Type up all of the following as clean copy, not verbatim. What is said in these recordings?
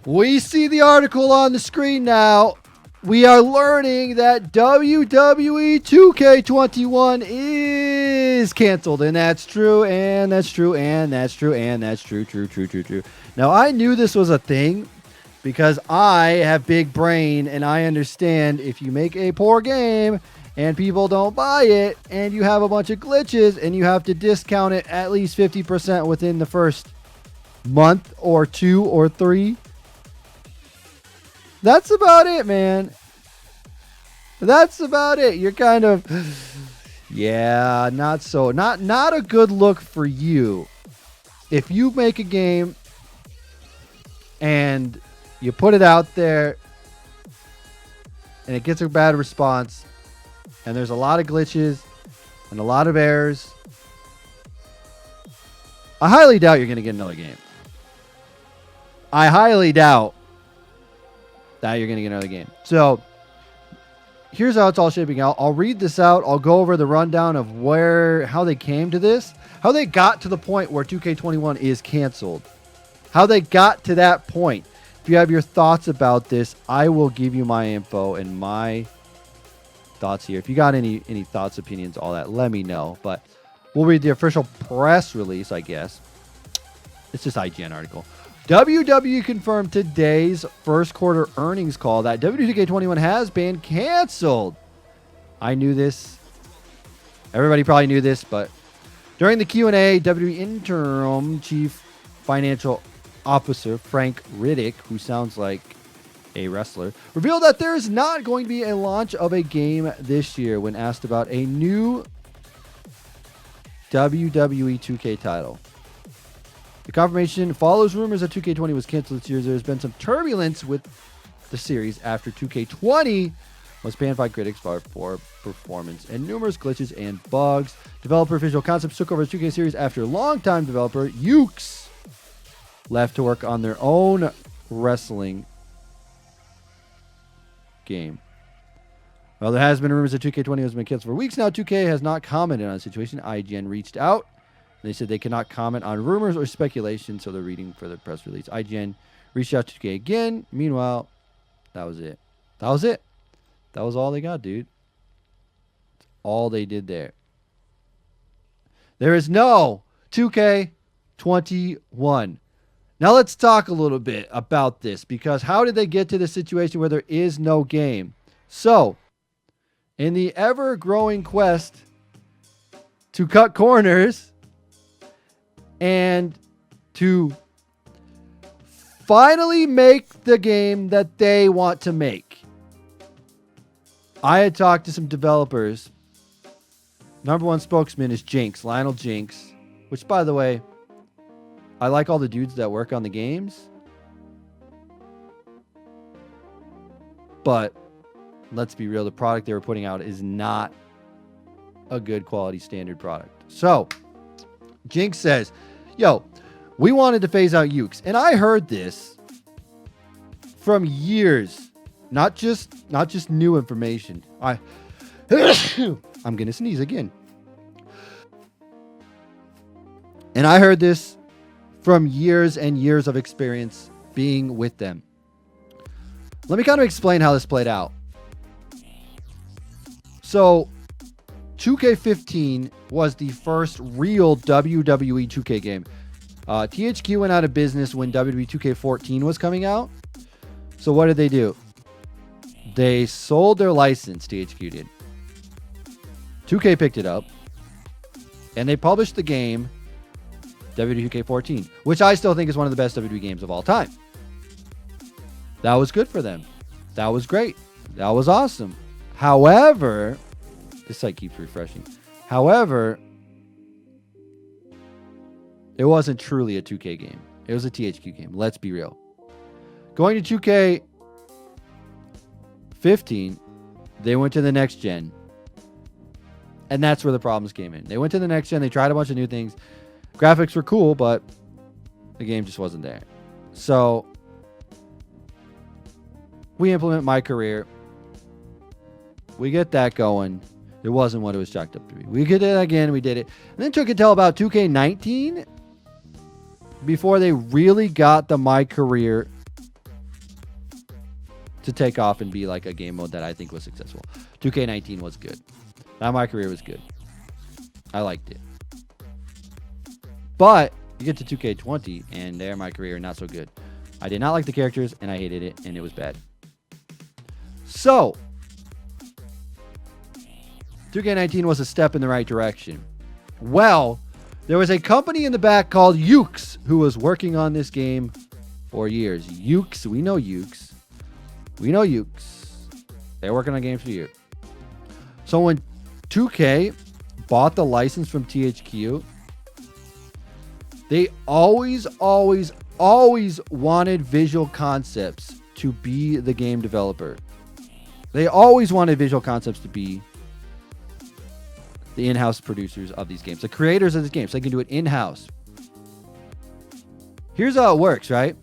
We see the article on the screen now. We are learning that WWE 2K21 is canceled. And that's true, and that's true, and that's true, and that's true, true. Now, I knew this was a thing because I have big brain, and I understand if you make a poor game and people don't buy it, and you have a bunch of glitches, and you have to discount it at least 50% within the first month or 2 or 3. That's about it, man. That's about it. You're kind of, yeah, not a good look for you. If you make a game and you put it out there and it gets a bad response and there's a lot of glitches and a lot of errors, I highly doubt you're going to get another game. I highly doubt that you're going to get another game. So here's how it's all shaping out. I'll read this out. I'll go over the rundown of how they came to this, how they got to the point where 2K21 is canceled, how they got to that point. If you have your thoughts about this, I will give you my info and my thoughts here. If you got any thoughts, opinions, all that, let me know. But we'll read the official press release, I guess. It's just IGN article. WWE confirmed today's first quarter earnings call that WWE2K21 has been canceled. I knew this. Everybody probably knew this, but during the Q&A, WWE interim chief financial officer Frank Riddick, who sounds like a wrestler, revealed that there is not going to be a launch of a game this year when asked about a new WWE 2K title. The confirmation follows rumors that 2K20 was canceled this year. There's been some turbulence with the series after 2K20 was banned by critics for performance and numerous glitches and bugs. Developer Visual Concepts took over the 2K series after longtime developer Ukes left to work on their own wrestling game. Well, there has been rumors that 2K20 has been canceled for weeks now. 2K has not commented on the situation. IGN reached out. They said they cannot comment on rumors or speculation, so they're reading for the press release. IGN reached out to 2K again. Meanwhile, that was it. That was it. That was all they got, dude. That's all they did there. There is no 2K21. Now let's talk a little bit about this, because how did they get to the situation where there is no game? So, in the ever-growing quest to cut corners and to finally make the game that they want to make, I had talked to some developers. Number one spokesman is Jinx, Lionel Jinx, which, by the way, I like all the dudes that work on the games. But let's be real, the product they were putting out is not a good quality standard product. So, Jinx says, yo, we wanted to phase out Ukes. And I heard this from years, not just new information. I'm going to sneeze again. And I heard this from years and years of experience being with them. Let me kind of explain how this played out. So, 2K15 was the first real WWE 2K game. THQ went out of business when WWE 2K14 was coming out. So what did they do? They sold their license, THQ did. 2K picked it up, and they published the game WWE 2K14, which I still think is one of the best WWE games of all time. That was good for them. That was great. That was awesome. However, this site keeps refreshing. However, it wasn't truly a 2K game. It was a THQ game. Let's be real. Going to 2K15, they went to the next gen. And that's where the problems came in. They went to the next gen. They tried a bunch of new things. Graphics were cool, but the game just wasn't there. So we implement My Career. We get that going. It wasn't what it was chalked up to be. We did it again. We did it. And then took until about 2K19 before they really got the My Career to take off and be like a game mode that I think was successful. 2K19 was good. Now My Career was good. I liked it. But you get to 2K20 and there My Career not so good. I did not like the characters and I hated it and it was bad. So 2K19 was a step in the right direction. Well, there was a company in the back called Yuke's who was working on this game for years. Yuke's, we know Yuke's. We know Yuke's. They're working on games for years. So when 2K bought the license from THQ, they always wanted Visual Concepts to be the game developer. They always wanted Visual Concepts to be the in-house producers of these games, the creators of these games. They can do it in-house. Here's how it works, right?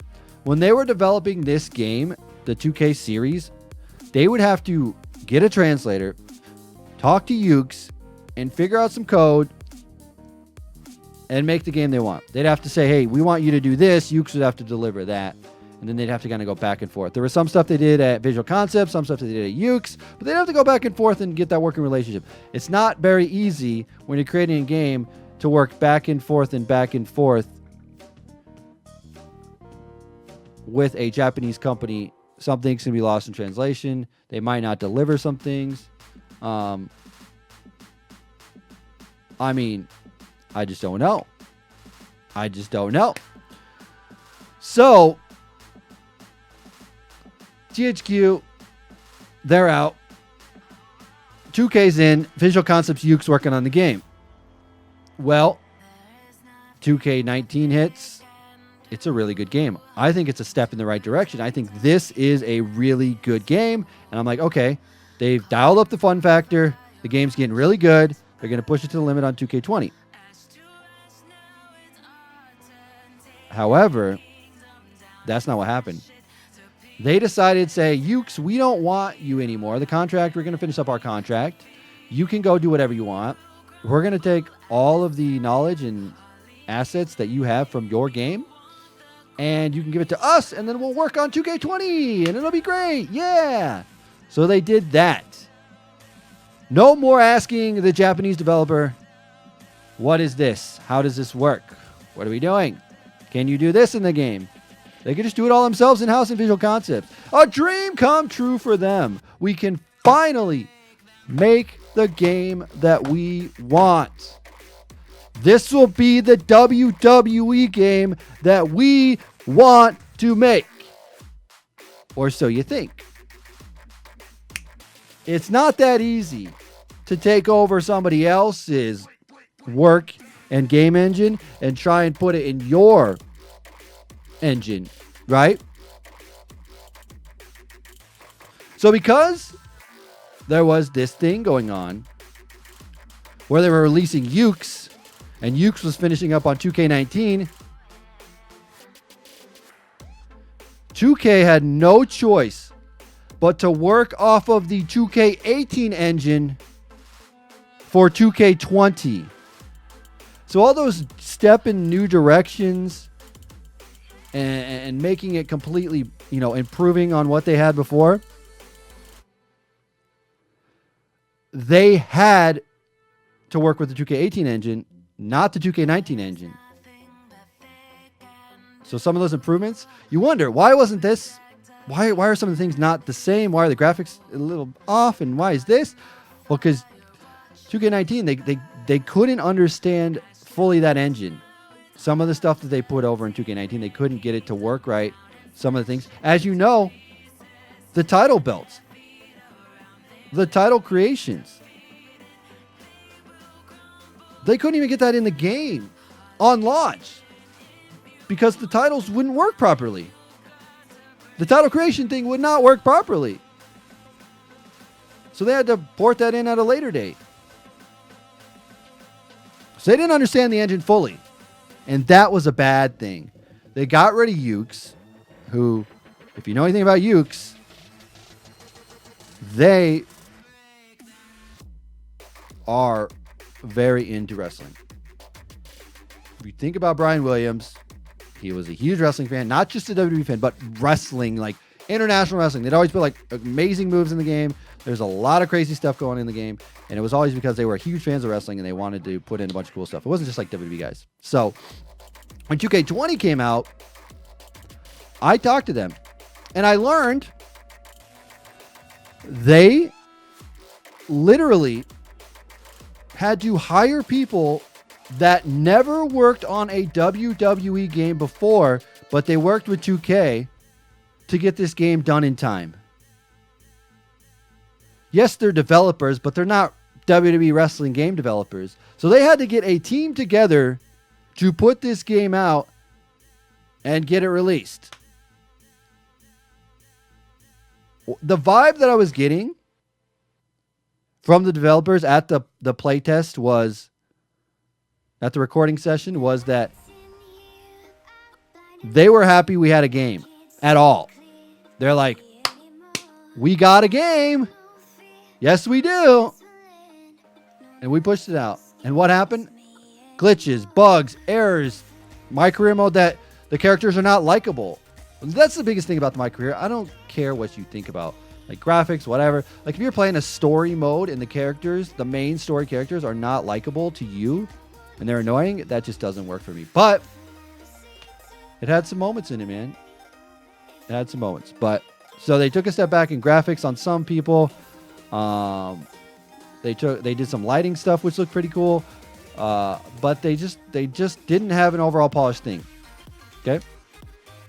When they were developing this game, the 2K series, they would have to get a translator, talk to Yuke's, and figure out some code and make the game they want. They'd have to say, hey, we want you to do this. Yuke's would have to deliver that. And then they'd have to kind of go back and forth. There was some stuff they did at Visual Concepts, some stuff they did at Yuke's, but they'd have to go back and forth and get that working relationship. It's not very easy when you're creating a game to work back and forth with a Japanese company. Some things can be lost in translation. They might not deliver some things. I just don't know. So THQ, they're out. 2K's in. Visual Concepts Yuke's working on the game. Well, 2K19 hits. It's a really good game. I think it's a step in the right direction. I think this is a really good game. And I'm like, okay, they've dialed up the fun factor. The game's getting really good. They're going to push it to the limit on 2K20. However, that's not what happened. They decided to say, Yuke's, we don't want you anymore. The contract, we're going to finish up our contract. You can go do whatever you want. We're going to take all of the knowledge and assets that you have from your game, and you can give it to us, and then we'll work on 2K20, and it'll be great. Yeah. So they did that. No more asking the Japanese developer, what is this? How does this work? What are we doing? Can you do this in the game? They can just do it all themselves in-house in Visual Concepts. A dream come true for them. We can finally make the game that we want. This will be the WWE game that we want to make. Or so you think. It's not that easy to take over somebody else's work and game engine and try and put it in your engine, right? So because there was this thing going on where they were releasing Yuke's, and Yuke's was finishing up on 2K19, 2K had no choice but to work off of the 2K18 engine for 2K20. So all those step in new directions and making it completely, improving on what they had before, they had to work with the 2K18 engine, not the 2K19 engine. So some of those improvements, you wonder, why wasn't this? Why are some of the things not the same? Why are the graphics a little off? And why is this? Well, because 2K19, they couldn't understand fully that engine. Some of the stuff that they put over in 2K19, they couldn't get it to work right. Some of the things, as you know, the title belts, the title creations, they couldn't even get that in the game on launch because the titles wouldn't work properly. The title creation thing would not work properly. So they had to port that in at a later date. So they didn't understand the engine fully. And that was a bad thing. They got rid of Yuke's, who, if you know anything about Yuke's, they are very into wrestling. If you think about Brian Williams, he was a huge wrestling fan, not just a WWE fan, but wrestling. Like, International wrestling. They'd always put like amazing moves in the game. There's a lot of crazy stuff going on in the game. And it was always because they were huge fans of wrestling and they wanted to put in a bunch of cool stuff. It wasn't just like WWE guys. So when 2K20 came out, I talked to them and I learned they literally had to hire people that never worked on a WWE game before, but they worked with 2K to get this game done in time. Yes, they're developers, but they're not WWE wrestling game developers. So they had to get a team together to put this game out and get it released. The vibe that I was getting from the developers at the playtest was, at the recording session, was that they were happy we had a game at all. They're like, we got a game. Yes, we do. And we pushed it out. And what happened? Glitches, bugs, errors, My Career mode that the characters are not likable. That's the biggest thing about My Career. I don't care what you think about like graphics, whatever. Like if you're playing a story mode and the characters, the main story characters are not likable to you and they're annoying, that just doesn't work for me. But it had some moments in it, man. It had some moments. But so they took a step back in graphics on some people. They did some lighting stuff which looked pretty cool. But they just didn't have an overall polished thing. Okay?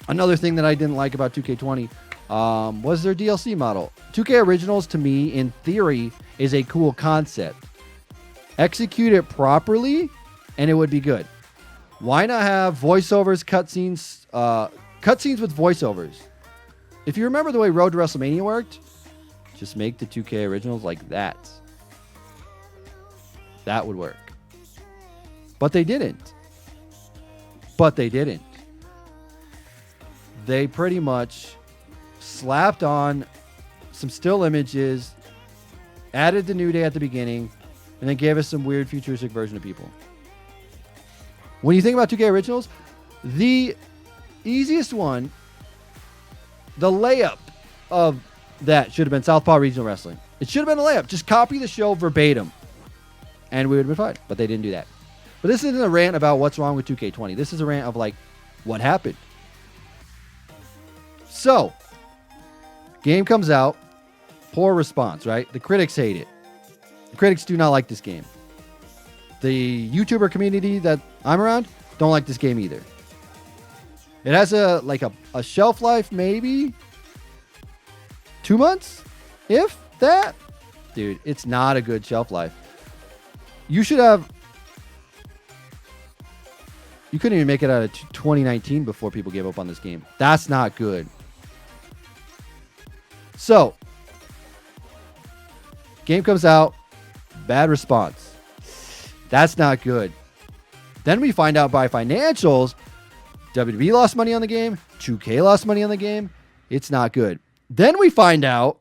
Another thing that I didn't like about 2K20 was their DLC model. 2K Originals, to me, in theory, is a cool concept. Execute it properly, and it would be good. Why not have voiceovers, cutscenes with voiceovers? If you remember the way Road to WrestleMania worked, just make the 2K Originals like that. That would work. But they didn't. They pretty much slapped on some still images, added the New Day at the beginning, and then gave us some weird futuristic version of people. When you think about 2K Originals, the easiest one, the layup of that should have been Southpaw Regional Wrestling. It should have been a layup. Just copy the show verbatim, and we would have been fine. But they didn't do that. But this isn't a rant about what's wrong with 2K20. This is a rant of like, what happened? So, game comes out, poor response, right? The critics hate it. The critics do not like this game. The YouTuber community that I'm around don't like this game either. It has a shelf life, maybe 2 months, if that. Dude, it's not a good shelf life. You couldn't even make it out of 2019 before people gave up on this game. That's not good. So, game comes out, bad response. That's not good. Then we find out by financials, WWE lost money on the game, 2K lost money on the game. It's not good. Then we find out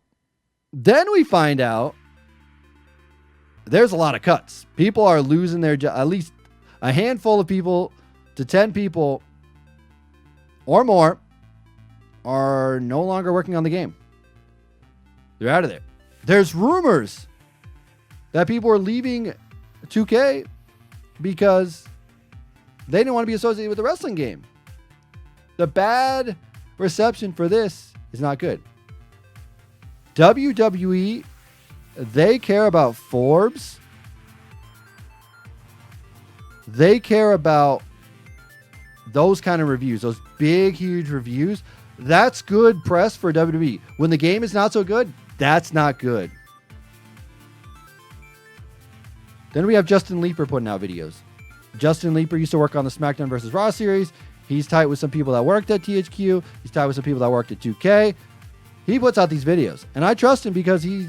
there's a lot of cuts. People are losing their job. At least a handful of people to 10 people or more are no longer working on the game. They're out of there. There's rumors that people are leaving 2K because they didn't want to be associated with the wrestling game. The bad reception for this is not good. WWE, they care about Forbes. They care about those kind of reviews, those big, huge reviews. That's good press for WWE. When the game is not so good, that's not good. Then we have Justin Leeper putting out videos. Justin Leeper used to work on the SmackDown vs. Raw series. He's tight with some people that worked at THQ. He's tight with some people that worked at 2K. He puts out these videos. And I trust him because he's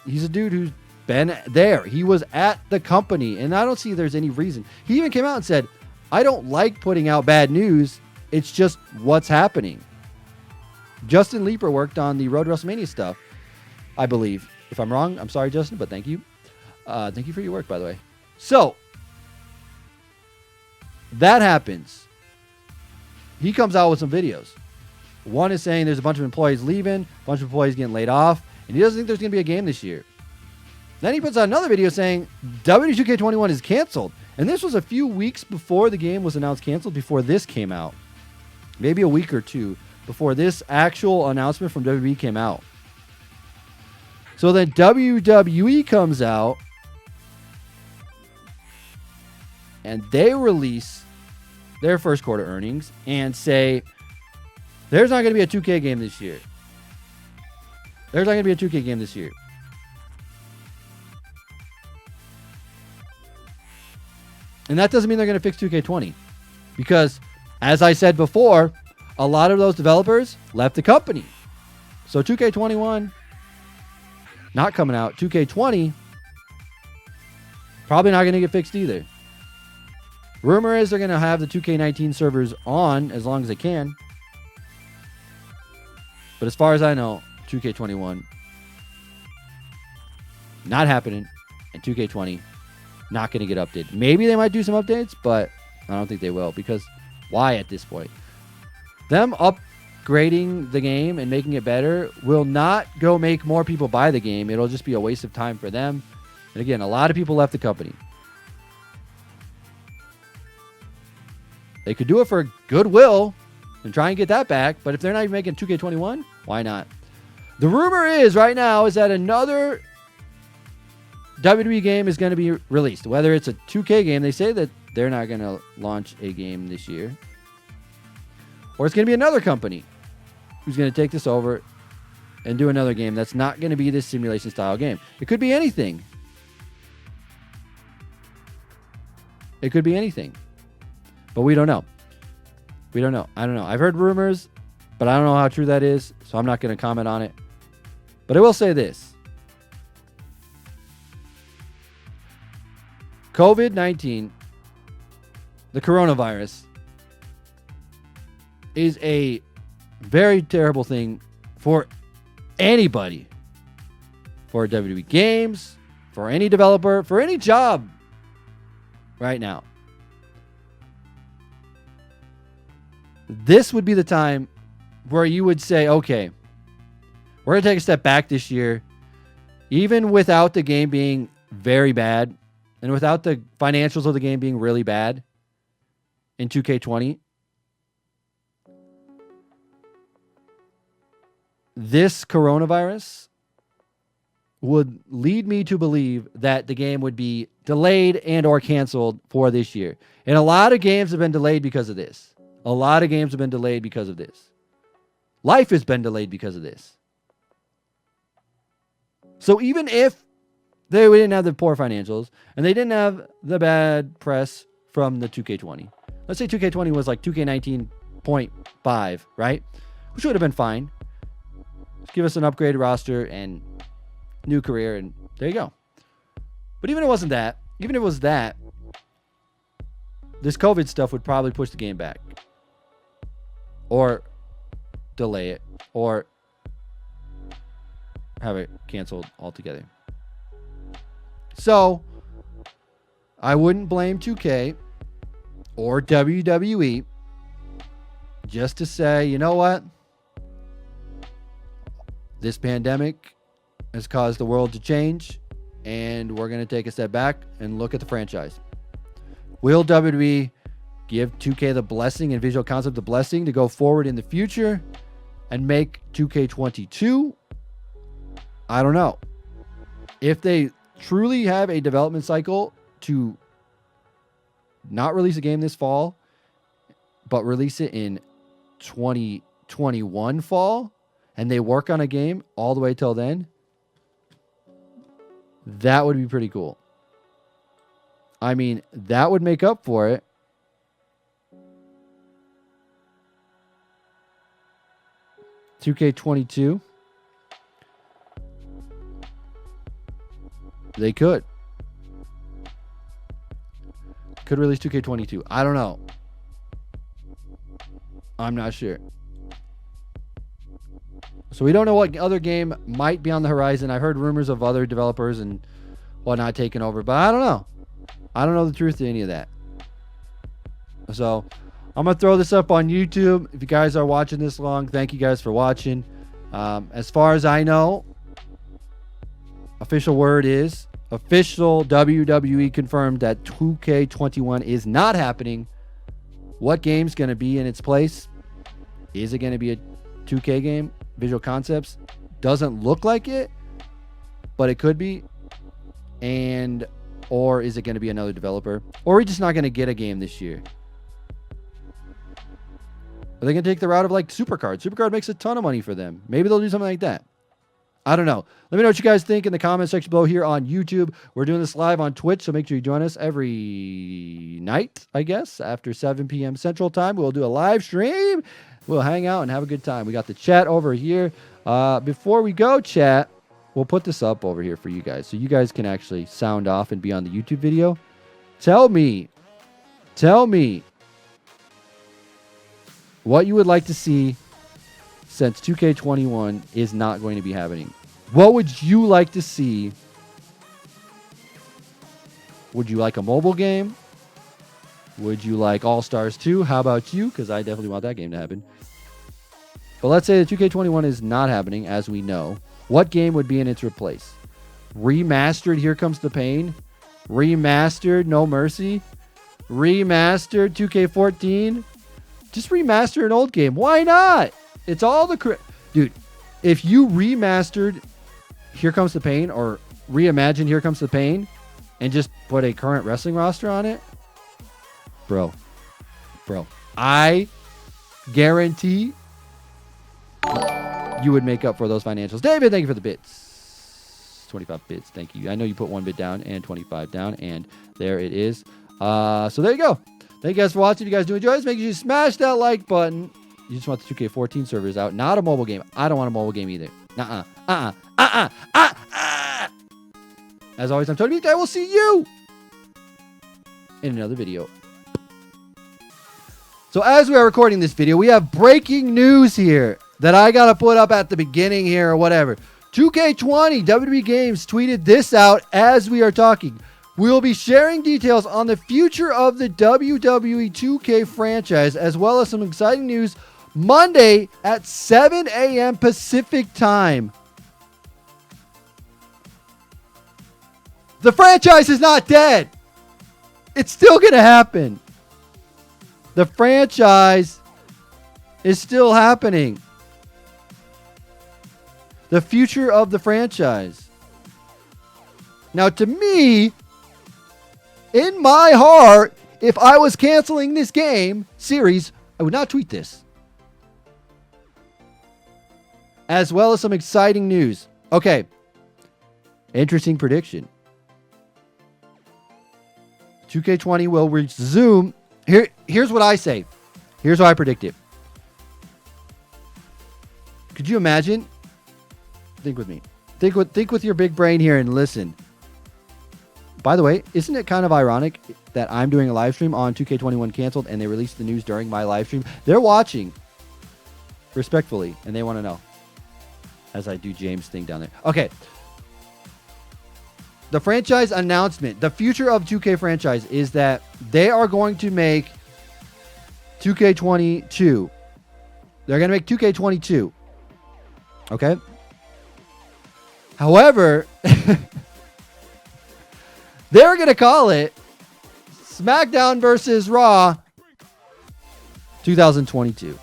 a dude who's been there. He was at the company. And I don't see there's any reason. He even came out and said, I don't like putting out bad news. It's just what's happening. Justin Leeper worked on the Road to WrestleMania stuff, I believe. If I'm wrong, I'm sorry, Justin, but thank you. Thank you for your work, by the way. So, that happens. He comes out with some videos. One is saying there's a bunch of employees leaving, a bunch of employees getting laid off, and he doesn't think there's going to be a game this year. Then he puts out another video saying WWE 2K21 is canceled. And this was a few weeks before the game was announced canceled, before this came out. Maybe a week or two before this actual announcement from WWE came out. So then WWE comes out and they release their first quarter earnings and say there's not going to be a 2K game this year. There's not going to be a 2K game this year. And that doesn't mean they're going to fix 2K20. Because, as I said before, a lot of those developers left the company. So 2K21, not coming out. 2K20, probably not going to get fixed either. Rumor is they're going to have the 2K19 servers on as long as they can. But as far as I know, 2K21, not happening. And 2K20, not going to get updated. Maybe they might do some updates, but I don't think they will. Because why at this point? Them upgrading the game and making it better will not go make more people buy the game. It'll just be a waste of time for them. And again, a lot of people left the company. They could do it for goodwill and try and get that back. But if they're not even making 2K21, why not? The rumor is right now is that another WWE game is going to be released. Whether it's a 2K game, they say that they're not going to launch a game this year. Or it's going to be another company who's going to take this over and do another game that's not going to be this simulation style game. It could be anything. It could be anything. But we don't know. We don't know. I don't know. I've heard rumors, but I don't know how true that is, so I'm not going to comment on it. But I will say this. COVID-19, the coronavirus, is a very terrible thing for anybody. For WWE games, for any developer, for any job right now. This would be the time where you would say, okay, we're going to take a step back this year, even without the game being very bad. And without the financials of the game being really bad in 2K20, this coronavirus would lead me to believe that the game would be delayed and or canceled for this year. And a lot of games have been delayed because of this. A lot of games have been delayed because of this. Life has been delayed because of this. So even if they didn't have the poor financials, and they didn't have the bad press from the 2K20. Let's say 2K20 was like 2K19.5, right? Which would have been fine. Just give us an upgraded roster and new career, and there you go. But even if it wasn't that, even if it was that, this COVID stuff would probably push the game back. Or delay it. Or have it canceled altogether. So, I wouldn't blame 2K or WWE just to say, you know what? This pandemic has caused the world to change, and we're going to take a step back and look at the franchise. Will WWE give 2K the blessing and Visual Concept the blessing to go forward in the future and make 2K22? I don't know. If they truly have a development cycle to not release a game this fall, but release it in 2021 fall, and they work on a game all the way till then, that would be pretty cool. I mean, that would make up for it. $2K22. They could release 2K22. I don't know. I'm not sure. So we don't know what other game might be on the horizon. I've heard rumors of other developers and whatnot taking over, but I don't know. I don't know the truth to any of that. So I'm going to throw this up on YouTube. If you guys are watching this long, thank you guys for watching. As far as I know, official word is official WWE confirmed that 2K21 is not happening. What game's going to be in its place? Is it going to be a 2K game? Visual Concepts doesn't look like it, but it could be. Or is it going to be another developer? Or are we just not going to get a game this year? Are they going to take the route of like Supercard? Supercard makes a ton of money for them. Maybe they'll do something like that. I don't know. Let me know what you guys think in the comment section below here on YouTube. We're doing this live on Twitch, so make sure you join us every night, I guess, after 7 p.m. Central Time. We'll do a live stream. We'll hang out and have a good time. We got the chat over here. Before we go, chat, we'll put this up over here for you guys, so you guys can actually sound off and be on the YouTube video. Tell me what you would like to see since 2K21 is not going to be happening. What would you like to see? Would you like a mobile game? Would you like All-Stars 2? How about you? Because I definitely want that game to happen. But let's say that 2K21 is not happening, as we know. What game would be in its replace? Remastered Here Comes the Pain? Remastered No Mercy? Remastered 2K14? Just remaster an old game. Why not? It's all the... Dude, if you remastered Here Comes the Pain or reimagined Here Comes the Pain and just put a current wrestling roster on it, bro, I guarantee you would make up for those financials. David, thank you for the bits. 25 bits, thank you. I know you put 1 bit down and 25 down, and there it is. So there you go. Thank you guys for watching. If you guys do enjoy this, make sure you smash that like button. You just want the 2K14 servers out, not a mobile game. I don't want a mobile game either. As always, I'm TonyPizzaGuy. I will see you in another video. So as we are recording this video, we have breaking news here that I got to put up at the beginning here or whatever. 2K20 WWE Games tweeted this out as we are talking. We will be sharing details on the future of the WWE 2K franchise, as well as some exciting news Monday at 7 a.m. Pacific time. The franchise is not dead. It's still going to happen. The franchise is still happening. The future of the franchise. Now, to me, in my heart, if I was canceling this game series, I would not tweet this. As well as some exciting news. Okay. Interesting prediction. 2K20 will resume. Here's what I say. Here's what I predict it. Could you imagine? Think with me. Think with your big brain here and listen. By the way, isn't it kind of ironic that I'm doing a live stream on 2K21 canceled and they released the news during my live stream? They're watching respectfully and they want to know. As I do James' thing down there. Okay. The franchise announcement, the future of 2K franchise is that they are going to make 2K22. They're going to make 2K22. Okay? However, they're going to call it SmackDown versus Raw 2022.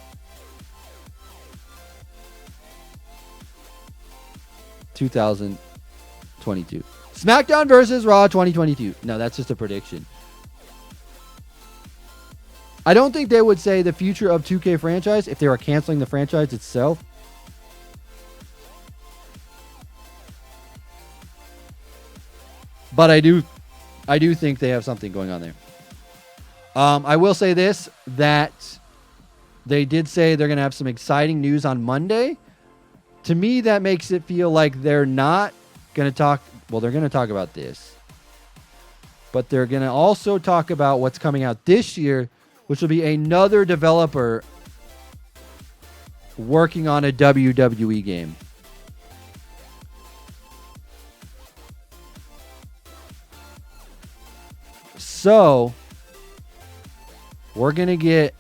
2022. SmackDown versus Raw 2022. No, that's just a prediction. I don't think they would say the future of 2K franchise if they were canceling the franchise itself. But I do think they have something going on there. I will say this, that they did say they're going to have some exciting news on Monday. To me, that makes it feel like they're not going to talk. Well, they're going to talk about this. But they're going to also talk about what's coming out this year, which will be another developer working on a WWE game. So, we're going to get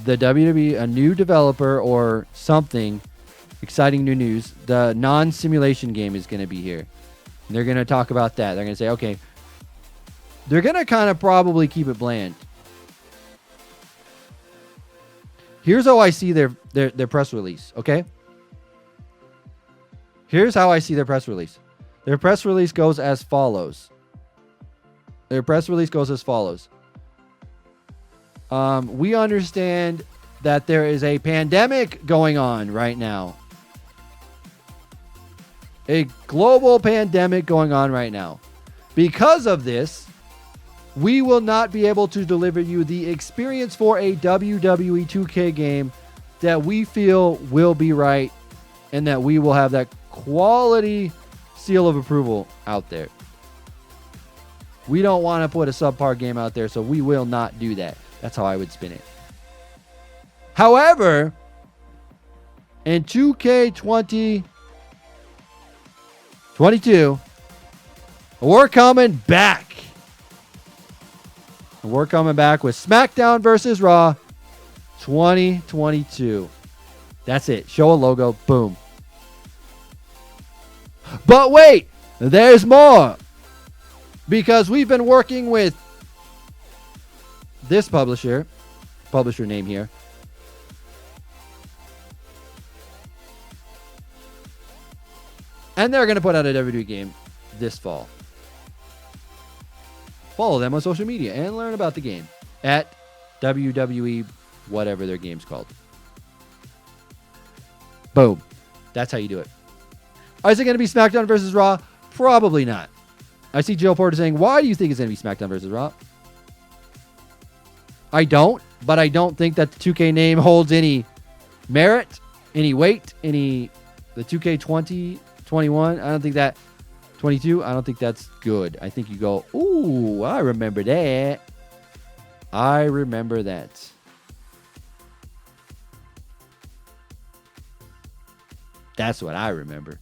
the WWE, a new developer or something, exciting new news, the non-simulation game is going to be here. And they're going to talk about that. They're going to say, okay, they're going to kind of probably keep it bland. Here's how I see their press release, okay? Here's how I see their press release. Their press release goes as follows. We understand that there is a pandemic going on right now. A global pandemic going on right now. Because of this, we will not be able to deliver you the experience for a WWE 2K game that we feel will be right and that we will have that quality seal of approval out there. We don't want to put a subpar game out there, so we will not do that. That's how I would spin it. However, in 2K22, we're coming back. We're coming back with SmackDown versus Raw 2022. That's it. Show a logo. Boom. But wait, there's more. Because we've been working with this publisher name here. And they're going to put out a WWE game this fall. Follow them on social media and learn about the game at WWE, whatever their game's called. Boom. That's how you do it. Is it going to be SmackDown versus Raw? Probably not. I see Joe Porter saying, why do you think it's going to be SmackDown versus Raw? I don't, but I don't think that the 2K name holds any merit, any weight, the 2K20, 21. I don't think that 22, I don't think that's good. I think you go, ooh, I remember that. That's what I remember.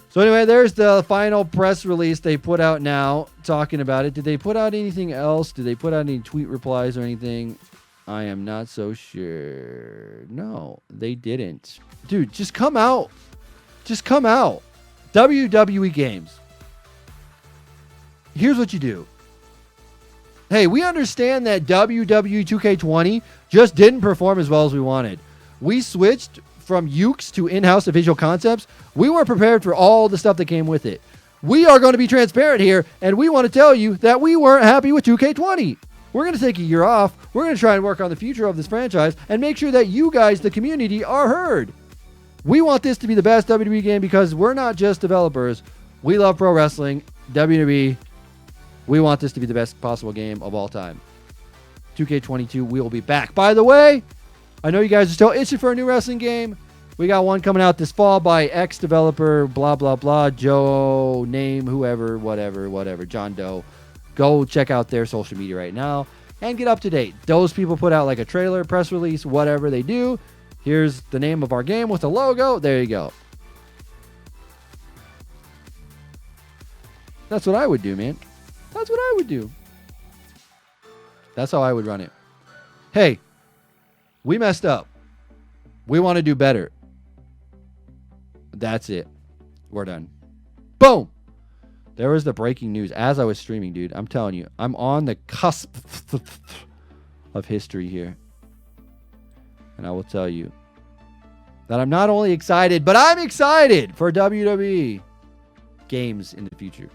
So anyway, there's the final press release they put out now talking about it. Did they put out anything else? Did they put out any tweet replies or anything? I am not so sure. No, they didn't. Dude, just come out. WWE games. Here's what you do. Hey, we understand that WWE 2K20 just didn't perform as well as we wanted. We switched from Ukes to in-house visual concepts. We weren't prepared for all the stuff that came with it. We are going to be transparent here, and we want to tell you that we weren't happy with 2K20. We're going to take a year off. We're going to try and work on the future of this franchise and make sure that you guys, the community, are heard. We want this to be the best WWE game because we're not just developers. We love pro wrestling. WWE, we want this to be the best possible game of all time. 2K22, we will be back. By the way, I know you guys are still itching for a new wrestling game. We got one coming out this fall by ex-developer, blah, blah, blah, Joe, name, whoever, whatever, John Doe. Go check out their social media right now and get up to date. Those people put out like a trailer, press release, whatever they do. Here's the name of our game with the logo. There you go. That's what I would do, man. That's what I would do. That's how I would run it. Hey, we messed up. We want to do better. That's it. We're done. Boom. There was the breaking news as I was streaming, dude. I'm telling you, I'm on the cusp of history here. And I will tell you that I'm not only excited, but I'm excited for WWE games in the future.